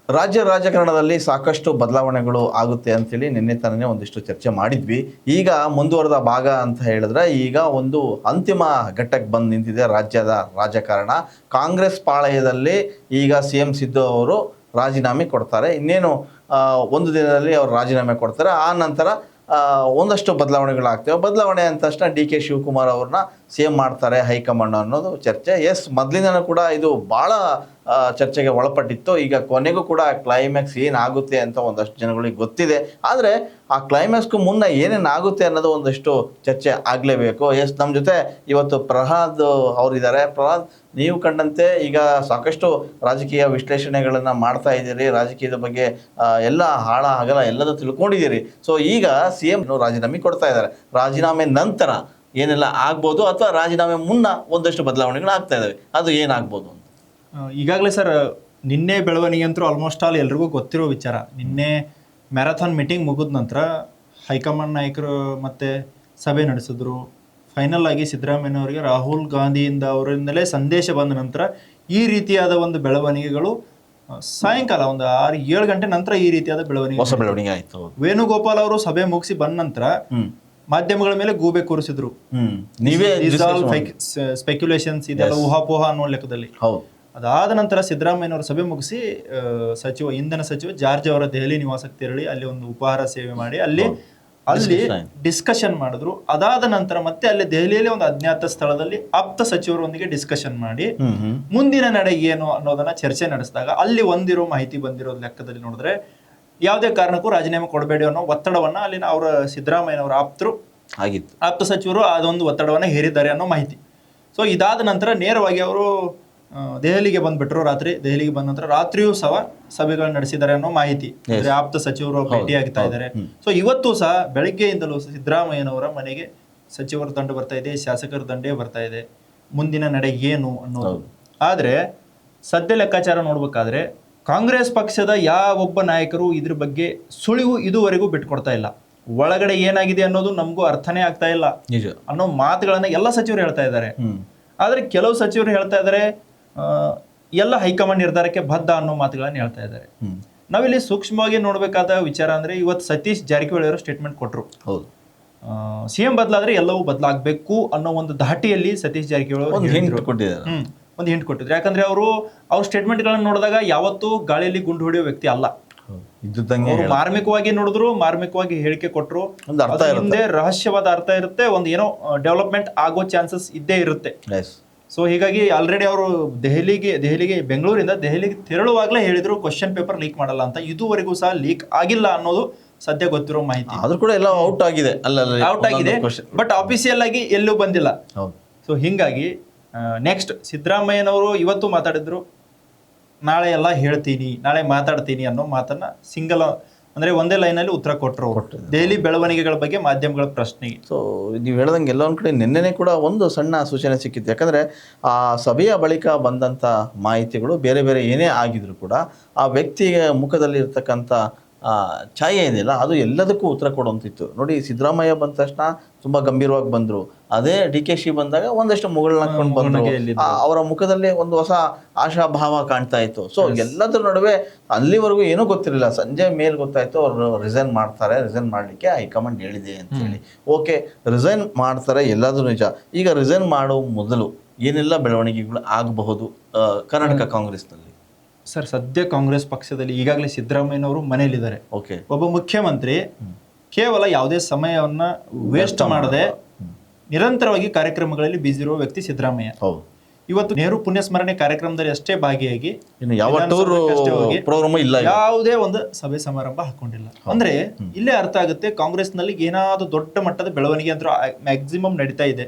ರಾಜ್ಯ ರಾಜಕಾರಣದಲ್ಲಿ ಸಾಕಷ್ಟು ಬದಲಾವಣೆಗಳು ಆಗುತ್ತೆ ಅಂತೇಳಿ ನಿನ್ನೆ ತಾನೇ ಒಂದಿಷ್ಟು ಚರ್ಚೆ ಮಾಡಿದ್ವಿ. ಈಗ ಮುಂದುವರೆದ ಭಾಗ ಅಂತ ಹೇಳಿದ್ರೆ ಈಗ ಒಂದು ಅಂತಿಮ ಘಟ್ಟಕ್ಕೆ ಬಂದು ನಿಂತಿದೆ ರಾಜ್ಯದ ರಾಜಕಾರಣ. ಕಾಂಗ್ರೆಸ್ ಪಾಳಯದಲ್ಲಿ ಈಗ CM ಸಿದ್ದು ಅವರು ರಾಜೀನಾಮೆ ಕೊಡ್ತಾರೆ. ಇನ್ನೇನು ಒಂದು ದಿನದಲ್ಲಿ ಅವರು ರಾಜೀನಾಮೆ ಕೊಡ್ತಾರೆ. ಆ ನಂತರ ಒಂದಷ್ಟು ಬದಲಾವಣೆಗಳಾಗ್ತವೆ. ಬದಲಾವಣೆ ಅಂದ ತಕ್ಷಣ DK ಶಿವಕುಮಾರ್ ಅವ್ರನ್ನ CM ಮಾಡ್ತಾರೆ ಹೈಕಮಾಂಡ್ ಅನ್ನೋದು ಚರ್ಚೆ. ಮೊದಲಿಂದನೂ ಕೂಡ ಇದು ಭಾಳ ಚರ್ಚೆಗೆ ಒಳಪಟ್ಟಿತ್ತು. ಈಗ ಕೊನೆಗೂ ಕೂಡ ಕ್ಲೈಮ್ಯಾಕ್ಸ್ ಏನಾಗುತ್ತೆ ಅಂತ ಒಂದಷ್ಟು ಜನಗಳಿಗೆ ಗೊತ್ತಿದೆ. ಆದರೆ ಆ ಕ್ಲೈಮ್ಯಾಕ್ಸ್ಗೂ ಮುನ್ನ ಏನೇನಾಗುತ್ತೆ ಅನ್ನೋದು ಒಂದಷ್ಟು ಚರ್ಚೆ ಆಗಲೇಬೇಕು. ನಮ್ಮ ಜೊತೆ ಇವತ್ತು ಪ್ರಹ್ಲಾದ್ ಅವರಿದ್ದಾರೆ. ಪ್ರಹ್ಲಾದ್, ನೀವು ಕಂಡಂತೆ ಈಗ ಸಾಕಷ್ಟು ರಾಜಕೀಯ ವಿಶ್ಲೇಷಣೆಗಳನ್ನು ಮಾಡ್ತಾ ಇದ್ದೀರಿ, ರಾಜಕೀಯದ ಬಗ್ಗೆ ಎಲ್ಲ ಹಾಳ ಹಗಲ ಎಲ್ಲದೂ ತಿಳ್ಕೊಂಡಿದ್ದೀರಿ. ಸೊ ಈಗ CM ರಾಜೀನಾಮೆ ಕೊಡ್ತಾ ಇದ್ದಾರೆ. ರಾಜೀನಾಮೆ ನಂತರ ಏನೆಲ್ಲ ಆಗ್ಬೋದು ಅಥವಾ ರಾಜೀನಾಮೆ ಮುನ್ನ ಒಂದಷ್ಟು ಬದಲಾವಣೆಗಳು ಆಗ್ತಾ ಇದ್ದಾವೆ, ಅದು ಏನಾಗ್ಬೋದು ಅಂತ? ಈಗಾಗಲೇ ಸರ್ ನಿನ್ನೆ ಬೆಳವಣಿಗೆ ಅಂತೂ ಆಲ್ಮೋಸ್ಟ್ ಆಲ್ ಎಲ್ರಿಗೂ ಗೊತ್ತಿರೋ ವಿಚಾರ. ನಿನ್ನೆ ಮ್ಯಾರಥಾನ್ ಮೀಟಿಂಗ್ ಮುಗಿದ ನಂತರ ಹೈಕಮಾಂಡ್ ನಾಯಕರು ಮತ್ತೆ ಸಭೆ ನಡೆಸಿದ್ರು. ಫೈನಲ್ ಆಗಿ ಸಿದ್ದರಾಮಯ್ಯನವರಿಗೆ ರಾಹುಲ್ ಗಾಂಧಿಯಿಂದ ಅವರಿಂದಲೇ ಸಂದೇಶ ಬಂದ ನಂತರ ಈ ರೀತಿಯಾದ ಒಂದು ಬೆಳವಣಿಗೆಗಳು ಸಾಯಂಕಾಲ ಒಂದು 6-7 ಗಂಟೆ ನಂತರ ಈ ರೀತಿಯಾದ ಬೆಳವಣಿಗೆ ಆಯಿತು. ವೇಣುಗೋಪಾಲ್ ಅವರು ಸಭೆ ಮುಗಿಸಿ ಬಂದ ನಂತರ ಮಾಧ್ಯಮಗಳ ಮೇಲೆ ಗೂಬೆ ಕೂರಿಸಿದ್ರು. ನೀವೇ ಸ್ಪೆಕ್ಯುಲೇಷನ್ಸ್ ಇದೆಲ್ಲ ಊಹಾಪೋಹ ಅನ್ನೋ ಲೆಕ್ಕದಲ್ಲಿ. ಅದಾದ ನಂತರ ಸಿದ್ದರಾಮಯ್ಯನವರ ಸಭೆ ಮುಗಿಸಿ ಇಂಧನ ಸಚಿವ ಜಾರ್ಜ್ ಅವರ ದೆಹಲಿ ನಿವಾಸಕ್ಕೆ ತೆರಳಿ ಅಲ್ಲಿ ಒಂದು ಉಪಹಾರ ಸೇವೆ ಮಾಡಿ ಅಲ್ಲಿ ಡಿಸ್ಕಷನ್ ಮಾಡಿದ್ರು. ಅದಾದ ನಂತರ ಮತ್ತೆ ಅಲ್ಲಿ ದೆಹಲಿಯಲ್ಲಿ ಒಂದು ಅಜ್ಞಾತ ಸ್ಥಳದಲ್ಲಿ ಆಪ್ತ ಸಚಿವರೊಂದಿಗೆ ಡಿಸ್ಕಷನ್ ಮಾಡಿ ಮುಂದಿನ ನಡೆ ಏನು ಅನ್ನೋದನ್ನ ಚರ್ಚೆ ನಡೆಸಿದಾಗ ಅಲ್ಲಿ ಒಂದಿರೋ ಮಾಹಿತಿ ಬಂದಿರೋ ಲೆಕ್ಕದಲ್ಲಿ ನೋಡಿದ್ರೆ ಯಾವುದೇ ಕಾರಣಕ್ಕೂ ರಾಜೀನಾಮೆ ಕೊಡಬೇಡಿ ಅನ್ನೋ ಒತ್ತಡವನ್ನ ಅಲ್ಲಿ ಅವರ ಸಿದ್ದರಾಮಯ್ಯನವರ ಆಪ್ತ ಸಚಿವರು ಅದೊಂದು ಒತ್ತಡವನ್ನ ಹೇರಿದ್ದಾರೆ ಅನ್ನೋ ಮಾಹಿತಿ. ಸೊ ಇದಾದ ನಂತರ ನೇರವಾಗಿ ಅವರು ದೆಹಲಿಗೆ ಬಂದ್ಬಿಟ್ರು. ದೆಹಲಿಗೆ ಬಂದ ನಂತರ ರಾತ್ರಿಯೂ ಸಹ ಸಭೆಗಳನ್ನು ನಡೆಸಿದ್ದಾರೆ ಅನ್ನೋ ಮಾಹಿತಿ. ಆಪ್ತ ಸಚಿವರು ಭೇಟಿ ಆಗ್ತಾ ಇದ್ದಾರೆ. ಸೊ ಇವತ್ತು ಸಹ ಬೆಳಗ್ಗೆಯಿಂದಲೂ ಸಿದ್ದರಾಮಯ್ಯನವರ ಮನೆಗೆ ಸಚಿವರ ದಂಡ ಬರ್ತಾ ಇದೆ, ಶಾಸಕರ ದಂಡೇ ಬರ್ತಾ ಇದೆ. ಮುಂದಿನ ನಡೆ ಏನು ಅನ್ನೋದು. ಆದ್ರೆ ಸದ್ಯ ಲೆಕ್ಕಾಚಾರ ನೋಡ್ಬೇಕಾದ್ರೆ ಕಾಂಗ್ರೆಸ್ ಪಕ್ಷದ ಯಾವೊಬ್ಬ ನಾಯಕರು ಇದ್ರ ಬಗ್ಗೆ ಸುಳಿವು ಇದುವರೆಗೂ ಬಿಟ್ಕೊಡ್ತಾ ಇಲ್ಲ. ಒಳಗಡೆ ಏನಾಗಿದೆ ಅನ್ನೋದು ನಮಗೂ ಅರ್ಥನೇ ಆಗ್ತಾ ಇಲ್ಲ ಅನ್ನೋ ಮಾತುಗಳನ್ನ ಎಲ್ಲ ಸಚಿವರು ಹೇಳ್ತಾ ಇದ್ದಾರೆ. ಆದ್ರೆ ಕೆಲವು ಸಚಿವರು ಹೇಳ್ತಾ ಇದ್ದಾರೆ ಎಲ್ಲ ಹೈಕಮಾಂಡ್ ನಿರ್ಧಾರಕ್ಕೆ ಬದ್ಧ ಅನ್ನೋ ಮಾತುಗಳನ್ನ ಹೇಳ್ತಾ ಇದ್ದಾರೆ. ನಾವಿಲ್ಲಿ ಸೂಕ್ಷ್ಮವಾಗಿ ನೋಡ್ಬೇಕಾದ ವಿಚಾರ ಅಂದ್ರೆ ಇವತ್ತು ಸತೀಶ್ ಜಾರಕಿಹೊಳಿ ಅವರು ಸ್ಟೇಟ್ಮೆಂಟ್ ಕೊಟ್ರು. CM ಬದಲಾದ್ರೆ ಎಲ್ಲವೂ ಬದಲಾಗಬೇಕು ಅನ್ನೋ ಒಂದು ಧಾಟಿಯಲ್ಲಿ ಸತೀಶ್ ಜಾರಕಿಹೊಳಿ ಒಂದು ಹಿಂಟ್ ಕೊಟ್ಟಿದ್ರು. ಯಾಕಂದ್ರೆ ಅವ್ರ ಸ್ಟೇಟ್ಮೆಂಟ್ ಗಳನ್ನ ನೋಡಿದಾಗ ಯಾವತ್ತೂ ಗಾಳಿಯಲ್ಲಿ ಗುಂಡು ಹೊಡೆಯೋ ವ್ಯಕ್ತಿ ಅಲ್ಲ. ಮಾರ್ಮಿಕವಾಗಿ ನೋಡಿದ್ರು, ಮಾರ್ಮಿಕವಾಗಿ ಹೇಳಿಕೆ ಕೊಟ್ಟರು. ಹಿಂದೆ ರಹಸ್ಯವಾದ ಅರ್ಥ ಇರುತ್ತೆ, ಒಂದು ಏನೋ ಡೆವಲಪ್ಮೆಂಟ್ ಆಗೋ ಚಾನ್ಸಸ್ ಇದ್ದೇ ಇರುತ್ತೆ. ಸೊ ಹೀಗಾಗಿ ಆಲ್ರೆಡಿ ಅವರು ದೆಹಲಿಗೆ ಬೆಂಗಳೂರಿಂದ ದೆಹಲಿಗೆ ತೆರಳುವಾಗಲೇ ಹೇಳಿದ್ರು ಕ್ವಶನ್ ಪೇಪರ್ ಲೀಕ್ ಮಾಡಲ್ಲ ಅಂತ. ಇದುವರೆಗೂ ಸಹ ಲೀಕ್ ಆಗಿಲ್ಲ ಅನ್ನೋದು ಸದ್ಯ ಗೊತ್ತಿರೋ ಮಾಹಿತಿ. ಆದ್ರೂ ಕೂಡ ಎಲ್ಲ ಔಟ್ ಆಗಿದೆ, ಬಟ್ ಆಫೀಸಿಯಲ್ ಆಗಿ ಎಲ್ಲೂ ಬಂದಿಲ್ಲ. ಸೊ ಹಿಂಗಾಗಿ ನೆಕ್ಸ್ಟ್ ಸಿದ್ದರಾಮಯ್ಯನವರು ಇವತ್ತು ಮಾತಾಡಿದ್ರು, ನಾಳೆ ಎಲ್ಲ ಹೇಳ್ತೀನಿ, ನಾಳೆ ಮಾತಾಡ್ತೀನಿ ಅನ್ನೋ ಮಾತನ್ನ ಅಂದ್ರೆ ಒಂದೇ ಲೈನಲ್ಲಿ ಉತ್ತರ ಕೊಟ್ಟರು ದೆಹಲಿ ಬೆಳವಣಿಗೆಗಳ ಬಗ್ಗೆ ಮಾಧ್ಯಮಗಳ ಪ್ರಶ್ನೆಗೆ. ಸೊ ನೀವು ಹೇಳ್ದಂಗೆ ಎಲ್ಲ ಒಂದು ಕಡೆ ನಿನ್ನೆನೇ ಕೂಡ ಒಂದು ಸಣ್ಣ ಸೂಚನೆ ಸಿಕ್ಕಿತ್ತು. ಯಾಕಂದರೆ ಆ ಸಭೆಯ ಬಳಿಕ ಬಂದಂಥ ಮಾಹಿತಿಗಳು ಬೇರೆ ಬೇರೆ ಏನೇ ಆಗಿದ್ರು ಕೂಡ ಆ ವ್ಯಕ್ತಿಯ ಮುಖದಲ್ಲಿ ಇರ್ತಕ್ಕಂಥ ಛಾಯೆ ಏನಿಲ್ಲ ಅದು ಎಲ್ಲದಕ್ಕೂ ಉತ್ತರ ಕೊಡುವಂತಿತ್ತು. ನೋಡಿ, ಸಿದ್ದರಾಮಯ್ಯ ಬಂದ ತಕ್ಷಣ ತುಂಬ ಗಂಭೀರವಾಗಿ ಬಂದರು. ಅದೇ DK ಶಿ ಬಂದಾಗ ಒಂದಷ್ಟು ಮುಗಳನ್ನ ಹಾಕೊಂಡು ಬಂದರು. ಅವರ ಮುಖದಲ್ಲಿ ಒಂದು ಹೊಸ ಆಶಾಭಾವ ಕಾಣ್ತಾ ಇತ್ತು. ಸೊ ಎಲ್ಲದರ ನಡುವೆ ಅಲ್ಲಿವರೆಗೂ ಏನೂ ಗೊತ್ತಿರಲಿಲ್ಲ. ಸಂಜೆ ಮೇಲೆ ಗೊತ್ತಾಯಿತು ಅವರು ರಿಸೈನ್ ಮಾಡ್ತಾರೆ, ರಿಸೈನ್ ಮಾಡಲಿಕ್ಕೆ ಹೈಕಮಾಂಡ್ ಹೇಳಿದೆ ಅಂತೇಳಿ. ಓಕೆ, ರಿಸೈನ್ ಮಾಡ್ತಾರೆ, ಎಲ್ಲದೂ ನಿಜ. ಈಗ ರಿಸೈನ್ ಮಾಡೋ ಮೊದಲು ಏನೆಲ್ಲ ಬೆಳವಣಿಗೆಗಳು ಆಗಬಹುದು ಕರ್ನಾಟಕ ಕಾಂಗ್ರೆಸ್ನಲ್ಲಿ? ಸರ್, ಸದ್ಯ ಕಾಂಗ್ರೆಸ್ ಪಕ್ಷದಲ್ಲಿ ಈಗಾಗಲೇ ಸಿದ್ದರಾಮಯ್ಯನವರು ಮನೆಯಲ್ಲಿದ್ದಾರೆ. ಒಬ್ಬ ಮುಖ್ಯಮಂತ್ರಿ ಕೇವಲ ಯಾವುದೇ ಸಮಯವನ್ನ ವೇಸ್ಟ್ ಮಾಡದೆ ನಿರಂತರವಾಗಿ ಕಾರ್ಯಕ್ರಮಗಳಲ್ಲಿ ಬ್ಯುಸಿ ಇರುವ ವ್ಯಕ್ತಿ ಸಿದ್ದರಾಮಯ್ಯ. ಇವತ್ತು ನೆಹರು ಪುಣ್ಯಸ್ಮರಣೆ ಕಾರ್ಯಕ್ರಮದಲ್ಲಿ ಅಷ್ಟೇ ಭಾಗಿಯಾಗಿ ಯಾವುದೇ ಒಂದು ಸಭೆ ಸಮಾರಂಭ ಹಾಕೊಂಡಿಲ್ಲ. ಅಂದ್ರೆ ಇಲ್ಲೇ ಅರ್ಥ ಆಗುತ್ತೆ ಕಾಂಗ್ರೆಸ್ ನಲ್ಲಿ ಏನಾದ್ರು ದೊಡ್ಡ ಮಟ್ಟದ ಬೆಳವಣಿಗೆ ಅಂತ ಮ್ಯಾಕ್ಸಿಮಮ್ ನಡೀತಾ ಇದೆ.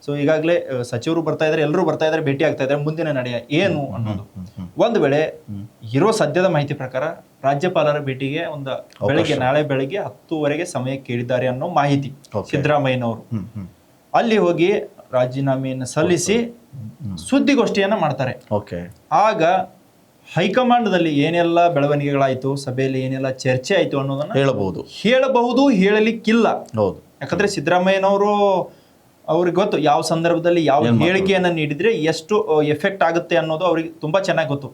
ಸೊ ಈಗಾಗಲೇ ಸಚಿವರು ಬರ್ತಾ ಇದಾರೆ, ಎಲ್ಲರೂ ಬರ್ತಾ ಇದಾರೆ, ಭೇಟಿ ಆಗ್ತಾ ಇದಾರೆ. ಮುಂದಿನ ನಡೆಯ ಏನು ಅನ್ನೋದು ಒಂದು ವೇಳೆ ಇರೋ ಸದ್ಯದ ಮಾಹಿತಿ ಪ್ರಕಾರ ರಾಜ್ಯಪಾಲರ ಭೇಟಿಗೆ ನಾಳೆ ಬೆಳಗ್ಗೆ 10:00 ಸಮಯ ಕೇಳಿದ್ದಾರೆ ಅನ್ನೋ ಮಾಹಿತಿ ಸಿದ್ದರಾಮಯ್ಯನವರು. ಅಲ್ಲಿ ಹೋಗಿ ರಾಜೀನಾಮೆಯನ್ನು ಸಲ್ಲಿಸಿ ಸುದ್ದಿಗೋಷ್ಠಿಯನ್ನ ಮಾಡ್ತಾರೆ. ಆಗ ಹೈಕಮಾಂಡ್ದಲ್ಲಿ ಏನೆಲ್ಲ ಬೆಳವಣಿಗೆಗಳಾಯ್ತು, ಸಭೆಯಲ್ಲಿ ಏನೆಲ್ಲ ಚರ್ಚೆ ಆಯ್ತು ಅನ್ನೋದನ್ನ ಹೇಳಬಹುದು, ಹೇಳಲಿಕ್ಕಿಲ್ಲ. ಯಾಕಂದ್ರೆ ಸಿದ್ದರಾಮಯ್ಯನವರು ಅವ್ರಿಗೆ ಗೊತ್ತು ಯಾವ ಸಂದರ್ಭದಲ್ಲಿ ಯಾವ ಹೇಳಿಕೆಯನ್ನ ನೀಡಿದ್ರೆ ಎಷ್ಟು ಎಫೆಕ್ಟ್ ಆಗುತ್ತೆ ಅನ್ನೋದು ಅವ್ರಿಗೆ ತುಂಬಾ ಚೆನ್ನಾಗಿ ಗೊತ್ತು.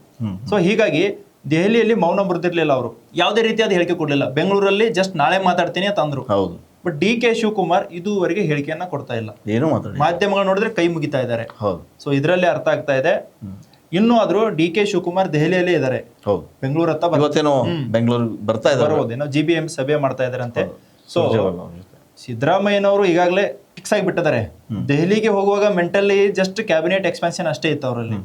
ಸೊ ಹೀಗಾಗಿ ದೆಹಲಿಯಲ್ಲಿ ಮೌನ ಮುರಿದಿರ್ಲಿಲ್ಲ ಅವರು, ಯಾವುದೇ ರೀತಿಯಾದ ಹೇಳಿಕೆ ಕೊಡಲಿಲ್ಲ. ಬೆಂಗಳೂರಲ್ಲಿ ಜಸ್ಟ್ ನಾಳೆ ಮಾತಾಡ್ತೀನಿ ಅಂತ ಅಂದ್ರು. ಹೌದು. ಬಟ್ ಡಿ ಕೆ ಶಿವಕುಮಾರ್ ಇದುವರೆಗೆ ಹೇಳಿಕೆಯನ್ನ ಕೊಡ್ತಾ ಇಲ್ಲ. ಏನು ಮಾತಾಡಿ, ಮಾಧ್ಯಮಗಳು ನೋಡಿದ್ರೆ ಕೈ ಮುಗಿತಾ ಇದ್ದಾರೆ. ಹೌದು. ಸೊ ಇದರಲ್ಲಿ ಅರ್ಥ ಆಗ್ತಾ ಇದೆ ಇನ್ನೂ ಆದ್ರೂ ಡಿ ಕೆ ಶಿವಕುಮಾರ್ ದೆಹಲಿಯಲ್ಲೇ ಇದ್ದಾರೆ. ಹೌದು. ಬೆಂಗಳೂರು ಹತ್ತ ಇವತ್ತೇನೋ ಬೆಂಗಳೂರು ಬರ್ತಾ ಇದ್ದಾರೆ, ಬರ್ಬೋದೇನೋ GBM ಸಭೆ ಮಾಡ್ತಾ ಇದ್ದಾರಂತೆ. ಸೊ ಸಿದ್ದರಾಮಯ್ಯನವರು ಈಗಾಗಲೇ ಫಿಕ್ಸ್ ಆಗಿಬಿಟ್ಟಿದ್ದಾರೆ. ದೆಹಲಿಗೆ ಹೋಗುವಾಗ ಮೆಂಟಲಿ ಜಸ್ಟ್ ಕ್ಯಾಬಿನೆಟ್ ಎಕ್ಸ್ಪಾನ್ಷನ್ ಅಷ್ಟೇ ಇತ್ತು ಅವರಲ್ಲಿ.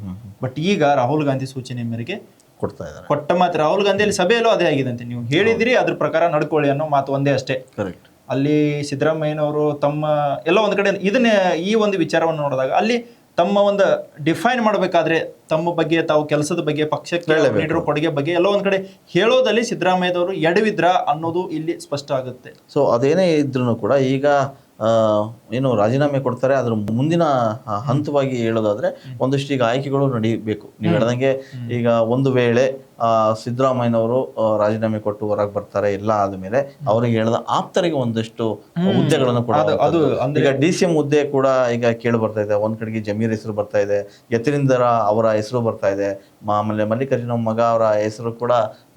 ಬಟ್ ಈಗ ರಾಹುಲ್ ಗಾಂಧಿ ಸೂಚನೆ ಮೇರೆಗೆ ಕೊಡ್ತಾ ಇದ್ದಾರೆ. ಕೊಟ್ಟ ಮಾತ್ರ ರಾಹುಲ್ ಗಾಂಧಿಯಲ್ಲಿ ಸಭೆಯಲ್ಲೂ ಅದೇ ಆಗಿದಂತೆ. ನೀವು ಹೇಳಿದಿರಿ ಅದ್ರ ಪ್ರಕಾರ ನಡ್ಕೊಳ್ಳಿ ಅನ್ನೋ ಮಾತು ಒಂದೇ ಅಷ್ಟೇ. ಕರೆಕ್ಟ್. ಅಲ್ಲಿ ಸಿದ್ದರಾಮಯ್ಯನವರು ತಮ್ಮ ಎಲ್ಲ ಒಂದು ಕಡೆ ಇದನ್ನೇ ಈ ಒಂದು ವಿಚಾರವನ್ನು ನೋಡಿದಾಗ ಅಲ್ಲಿ ತಮ್ಮ ಒಂದು ಡಿಫೈನ್ ಮಾಡಬೇಕಾದ್ರೆ ತಮ್ಮ ಬಗ್ಗೆ, ತಾವು ಕೆಲಸದ ಬಗ್ಗೆ, ಪಕ್ಷಕ್ಕೆ ನೀಡಿರೋ ಕೊಡುಗೆ ಬಗ್ಗೆ ಎಲ್ಲ ಒಂದ್ ಕಡೆ ಹೇಳೋದಲ್ಲಿ ಸಿದ್ದರಾಮಯ್ಯದವರು ಎಡವಿದ್ರ ಅನ್ನೋದು ಇಲ್ಲಿ ಸ್ಪಷ್ಟ ಆಗುತ್ತೆ. ಸೊ ಅದೇನೇ ಇದ್ರೂ ಕೂಡ ಈಗ ಏನು ರಾಜೀನಾಮೆ ಕೊಡ್ತಾರೆ, ಅದ್ರ ಮುಂದಿನ ಹಂತವಾಗಿ ಹೇಳೋದಾದ್ರೆ ಒಂದಷ್ಟು ಈಗ ಆಯ್ಕೆಗಳು ನಡೀಬೇಕು. ನೀವು ಹೇಳ್ದಂಗೆ ಈಗ ಒಂದು ವೇಳೆ ಸಿದ್ದರಾಮಯ್ಯನವರು ರಾಜೀನಾಮೆ ಕೊಟ್ಟು ಹೊರಗೆ ಬರ್ತಾರೆ, ಎಲ್ಲ ಆದ್ಮೇಲೆ ಅವರಿಗೆ ಹೇಳಿದ ಆಪ್ತರಿಗೆ ಒಂದಷ್ಟು ಹುದ್ದೆಗಳನ್ನು ಕೂಡ, ಈಗ DCM ಹುದ್ದೆ ಕೂಡ ಈಗ ಕೇಳಿ ಬರ್ತಾ ಇದೆ. ಒಂದ್ ಕಡೆಗೆ ಜಮೀರ್ ಹೆಸರು ಬರ್ತಾ ಇದೆ, ಯತೀಂದ್ರ ಅವರ ಹೆಸರು ಬರ್ತಾ ಇದೆ, ಆಮೇಲೆ ಮಲ್ಲಿಕಾರ್ಜುನ ಮಗ ಅವರ ಹೆಸರು ಕೂಡ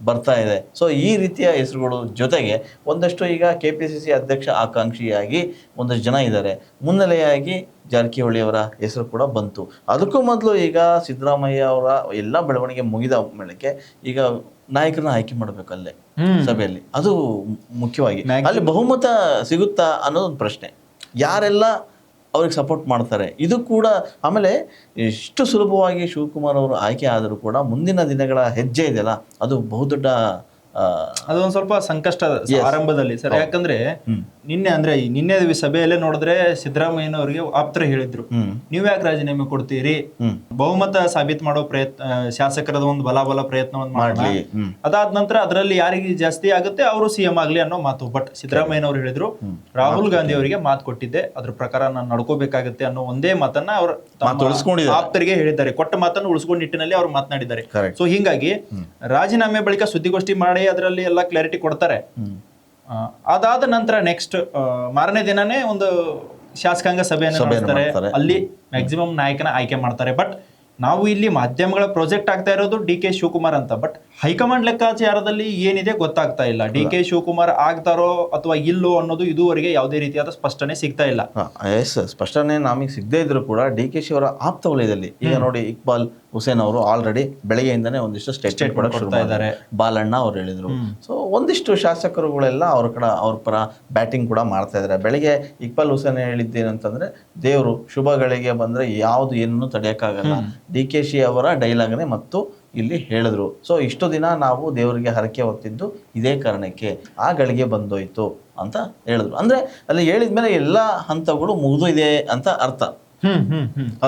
ಬರ್ತಾ ಇದೆ. ಸೊ ಈ ರೀತಿಯ ಹೆಸರುಗಳು ಜೊತೆಗೆ ಒಂದಷ್ಟು ಈಗ KPCC ಅಧ್ಯಕ್ಷ ಆಕಾಂಕ್ಷಿಯಾಗಿ ಒಂದಷ್ಟು ಜನ ಇದ್ದಾರೆ. ಮುನ್ನೆಲೆಯಾಗಿ ಜಾರಕಿಹೊಳಿ ಅವರ ಹೆಸರು ಕೂಡ ಬಂತು. ಅದಕ್ಕೂ ಮೊದಲು ಈಗ ಸಿದ್ದರಾಮಯ್ಯ ಅವರ ಎಲ್ಲ ಬೆಳವಣಿಗೆ ಮುಗಿದ ಮೇಳಕ್ಕೆ ಈಗ ನಾಯಕರನ್ನ ಆಯ್ಕೆ ಮಾಡ್ಬೇಕು ಅಲ್ಲೇ ಸಭೆಯಲ್ಲಿ. ಅದು ಮುಖ್ಯವಾಗಿ ಅಲ್ಲಿ ಬಹುಮತ ಸಿಗುತ್ತಾ ಅನ್ನೋದು ಒಂದು ಪ್ರಶ್ನೆ. ಯಾರೆಲ್ಲ ಅವ್ರಿಗೆ ಸಪೋರ್ಟ್ ಮಾಡ್ತಾರೆ ಇದು ಕೂಡ. ಆಮೇಲೆ ಎಷ್ಟು ಸುಲಭವಾಗಿ ಶಿವಕುಮಾರ್ ಅವರು ಆಯ್ಕೆ ಆದರೂ ಕೂಡ ಮುಂದಿನ ದಿನಗಳ ಹೆಜ್ಜೆ ಇದೆಯಲ್ಲ ಅದು ಬಹುದೊಡ್ಡ ಅದೊಂದು ಸ್ವಲ್ಪ ಸಂಕಷ್ಟ ಆರಂಭದಲ್ಲಿ ಸರ್. ಯಾಕಂದ್ರೆ ನಿನ್ನೆ ಸಭೆಯಲ್ಲೇ ನೋಡಿದ್ರೆ ಸಿದ್ದರಾಮಯ್ಯನವರಿಗೆ ಆಪ್ತರ ಹೇಳಿದ್ರು, ನೀವ್ ಯಾಕೆ ರಾಜೀನಾಮೆ ಕೊಡ್ತೀರಿ, ಬಹುಮತ ಸಾಬೀತು ಮಾಡೋ ಪ್ರಯತ್ನ, ಶಾಸಕರದ ಒಂದು ಬಲಾಬಲ ಪ್ರಯತ್ನವನ್ನು ಮಾಡಿ ಅದಾದ ನಂತರ ಅದರಲ್ಲಿ ಯಾರಿಗೆ ಜಾಸ್ತಿ ಆಗುತ್ತೆ ಅವರು CM ಆಗ್ಲಿ ಅನ್ನೋ ಮಾತು. ಬಟ್ ಸಿದ್ದರಾಮಯ್ಯನವರು ಹೇಳಿದ್ರು, ರಾಹುಲ್ ಗಾಂಧಿ ಅವರಿಗೆ ಮಾತು ಕೊಟ್ಟಿದ್ದೆ, ಅದ್ರ ಪ್ರಕಾರ ನಾನು ನಡ್ಕೋಬೇಕಾಗುತ್ತೆ ಅನ್ನೋ ಒಂದೇ ಮಾತನ್ನ ಅವರು ಆಪ್ತರಿಗೆ ಹೇಳಿದ್ದಾರೆ. ಕೊಟ್ಟ ಮಾತನ್ನು ಉಳಿಸ್ಕೊಂಡ ನಿಟ್ಟಿನಲ್ಲಿ ಅವ್ರು ಮಾತನಾಡಿದ್ದಾರೆ. ಸೊ ಹಿಂಗಾಗಿ ರಾಜೀನಾಮೆ ಬಳಿಕ ಸುದ್ದಿಗೋಷ್ಠಿ ಮಾಡಿ ಅದರಲ್ಲಿ ಎಲ್ಲ ಕ್ಲಾರಿಟಿ ಕೊಡ್ತಾರೆ. ಅದಾದ ನಂತರ ನೆಕ್ಸ್ಟ್ ಮಾರನೇ ದಿನನೇ ಒಂದು ಶಾಸಕಾಂಗ ಸಭೆಯನ್ನು ನಡೆಸ್ತಾರೆ. ಅಲ್ಲಿ ಮ್ಯಾಕ್ಸಿಮಮ್ ನಾಯಕನ ಆಯ್ಕೆ ಮಾಡ್ತಾರೆ. ಬಟ್ ನಾವು ಇಲ್ಲಿ ಮಾಧ್ಯಮಗಳ ಪ್ರಾಜೆಕ್ಟ್ ಆಗ್ತಾ ಇರೋದು DK ಶಿವಕುಮಾರ್ ಅಂತ. ಬಟ್ ಹೈಕಮಾಂಡ್ ಲೆಕ್ಕಾಚಾರದಲ್ಲಿ ಏನಿದೆ ಗೊತ್ತಾಗ್ತಾ ಇಲ್ಲ. DK ಶಿವಕುಮಾರ್ ಆಗ್ತಾರೋ ಅಥವಾ ಇಲ್ಲೋ ಅನ್ನೋದು ಇದುವರೆಗೆ ಯಾವುದೇ ರೀತಿಯಾದ ಸ್ಪಷ್ಟನೆ ಸಿಗ್ತಾ ಇಲ್ಲ. ಸ್ಪಷ್ಟನೆ ನಮಗೆ ಸಿಗದೇ ಇದ್ರು ಕೂಡ DK ಅವರ ಆಪ್ತ ವಲಯದಲ್ಲಿ ಈಗ ನೋಡಿ ಇಕ್ಬಾಲ್ ಹುಸೇನ್ ಅವರು ಆಲ್ರೆಡಿ ಬೆಳಗ್ಗೆಯಿಂದನೇ ಒಂದಿಷ್ಟು ಸ್ಟೇಟ್ಮೆಂಟ್ ಕೊಡಕ್ಕೆ ಶುರು ಮಾಡಿದ್ದಾರೆ. ಬಾಲಣ್ಣ ಅವ್ರು ಹೇಳಿದ್ರು. ಸೊ ಒಂದಿಷ್ಟು ಶಾಸಕರುಗಳೆಲ್ಲ ಅವ್ರ ಪರ ಬ್ಯಾಟಿಂಗ್ ಕೂಡ ಮಾಡ್ತಾ ಇದ್ದಾರೆ. ಬೆಳಿಗ್ಗೆ ಇಕ್ಬಾಲ್ ಹುಸೇನ್ ಹೇಳಿದ್ದೇನಂತಂದ್ರೆ, ದೇವರು ಶುಭಗಳಿಗೆ ಬಂದ್ರೆ ಯಾವುದು ಏನನ್ನು ತಡೆಯಕ್ಕಾಗಲ್ಲ. DK ಅವರ ಡೈಲಾಗ್ನೇ ಮತ್ತು ಇಲ್ಲಿ ಹೇಳಿದ್ರು. ಸೊ ಇಷ್ಟು ದಿನ ನಾವು ದೇವರಿಗೆ ಹರಕೆ ಹೊತ್ತಿದ್ದು ಇದೇ ಕಾರಣಕ್ಕೆ, ಆ ಗಳಿಗೆ ಬಂದೋಯ್ತು ಅಂತ ಹೇಳಿದ್ರು. ಅಂದ್ರೆ ಅಲ್ಲಿ ಹೇಳಿದ್ಮೇಲೆ ಎಲ್ಲಾ ಹಂತಗಳು ಮುಗಿದು ಇದೆ ಅಂತ ಅರ್ಥ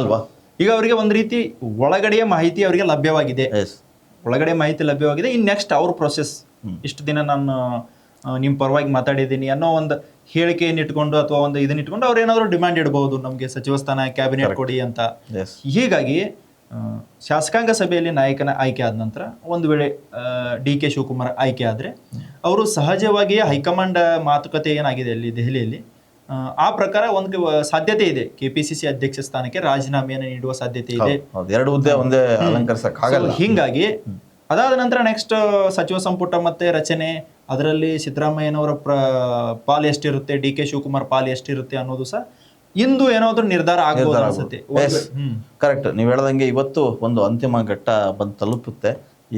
ಅಲ್ವಾ? ಈಗ ಅವರಿಗೆ ಒಂದು ರೀತಿ ಒಳಗಡೆಯ ಮಾಹಿತಿ ಅವರಿಗೆ ಲಭ್ಯವಾಗಿದೆ. ಒಳಗಡೆ ಮಾಹಿತಿ ಲಭ್ಯವಾಗಿದೆ. ಇನ್ ನೆಕ್ಸ್ಟ್ ಅವ್ರ ಪ್ರೊಸೆಸ್, ಇಷ್ಟು ದಿನ ನಾನು ನಿಮ್ಮ ಪರವಾಗಿ ಮಾತಾಡಿದ್ದೀನಿ ಅನ್ನೋ ಒಂದು ಹೇಳಿಕೆಯನ್ನು ಇಟ್ಕೊಂಡು ಅಥವಾ ಒಂದು ಇದನ್ನ ಇಟ್ಕೊಂಡು ಅವ್ರು ಏನಾದ್ರು ಡಿಮ್ಯಾಂಡ್ ಇಡಬಹುದು, ನಮಗೆ ಸಚಿವ ಸ್ಥಾನ ಕ್ಯಾಬಿನೆಟ್ ಕೊಡಿ ಅಂತ. ಹೀಗಾಗಿ ಶಾಸಕಾಂಗ ಸಭೆಯಲ್ಲಿ ನಾಯಕನ ಆಯ್ಕೆ ಆದ ನಂತರ ಒಂದು ವೇಳೆ DK ಶಿವಕುಮಾರ್ ಆಯ್ಕೆ ಆದ್ರೆ ಅವರು ಸಹಜವಾಗಿಯೇ ಹೈಕಮಾಂಡ್ ಮಾತುಕತೆ ಏನಾಗಿದೆ ಅಲ್ಲಿ ದೆಹಲಿಯಲ್ಲಿ, ಆ ಪ್ರಕಾರ ಒಂದು ಸಾಧ್ಯತೆ ಇದೆ KPCC ಅಧ್ಯಕ್ಷ ಸ್ಥಾನಕ್ಕೆ ರಾಜೀನಾಮೆಯನ್ನು ನೀಡುವ ಸಾಧ್ಯತೆ ಇದೆ. ಎರಡು ಹುದ್ದೆ ಒಂದೇ ಅಲಂಕರಿಸಕ್ಕಾಗಲ್ಲ. ಹಿಂಗಾಗಿ ಅದಾದ ನಂತರ ನೆಕ್ಸ್ಟ್ ಸಚಿವ ಸಂಪುಟ ಮತ್ತೆ ರಚನೆ, ಅದರಲ್ಲಿ ಸಿದ್ದರಾಮಯ್ಯನವರ ಪಾಲು ಎಷ್ಟಿರುತ್ತೆ, DK ಶಿವಕುಮಾರ್ ಪಾಲು ಎಷ್ಟಿರುತ್ತೆ ಅನ್ನೋದು ಸಹ ಇಂದು ಏನಾದ್ರೂ ನಿರ್ಧಾರ ಆಗ್ಬೋದು ಅನ್ಸುತ್ತೆ. ಕರೆಕ್ಟ್. ನೀವು ಹೇಳ್ದಂಗೆ ಇವತ್ತು ಒಂದು ಅಂತಿಮ ಘಟ್ಟ ಬಂದು ತಲುಪುತ್ತೆ.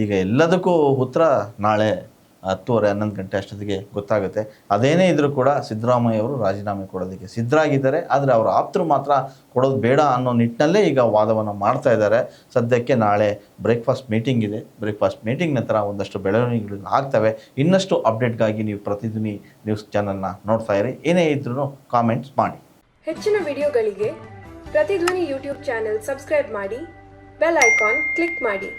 ಈಗ ಎಲ್ಲದಕ್ಕೂ ಉತ್ತರ ನಾಳೆ 10:30 11 ಗಂಟೆ ಅಷ್ಟೊತ್ತಿಗೆ ಗೊತ್ತಾಗುತ್ತೆ. ಅದೇನೇ ಇದ್ರೂ ಕೂಡ ಸಿದ್ದರಾಮಯ್ಯ ಅವರು ರಾಜೀನಾಮೆ ಕೊಡೋದಕ್ಕೆ ಸಿದ್ಧರಾಗಿದ್ದಾರೆ. ಆದರೆ ಅವರು ಆಪ್ತರು ಮಾತ್ರ ಕೊಡೋದು ಬೇಡ ಅನ್ನೋ ನಿಟ್ಟಿನಲ್ಲೇ ಈಗ ವಾದವನ್ನು ಮಾಡ್ತಾ ಇದ್ದಾರೆ. ಸದ್ಯಕ್ಕೆ ನಾಳೆ ಬ್ರೇಕ್ಫಾಸ್ಟ್ ಮೀಟಿಂಗ್ ಇದೆ. ಬ್ರೇಕ್ಫಾಸ್ಟ್ ಮೀಟಿಂಗ್ ನಂತರ ಒಂದಷ್ಟು ಬೆಳವಣಿಗೆಗಳು ಆಗ್ತವೆ. ಇನ್ನಷ್ಟು ಅಪ್ಡೇಟ್ಗಾಗಿ ನೀವು ಪ್ರತಿಧ್ವನಿ ನ್ಯೂಸ್ ಚಾನಲ್ನ ನೋಡ್ತಾ ಇರಿ. ಏನೇ ಇದ್ರೂ ಕಾಮೆಂಟ್ಸ್ ಮಾಡಿ. ಹೆಚ್ಚಿನ ವಿಡಿಯೋಗಳಿಗೆ ಪ್ರತಿಧ್ವನಿ ಯೂಟ್ಯೂಬ್ ಚಾನೆಲ್ ಸಬ್ಸ್ಕ್ರೈಬ್ ಮಾಡಿ, ಬೆಲ್ ಐಕಾನ್ ಕ್ಲಿಕ್ ಮಾಡಿ.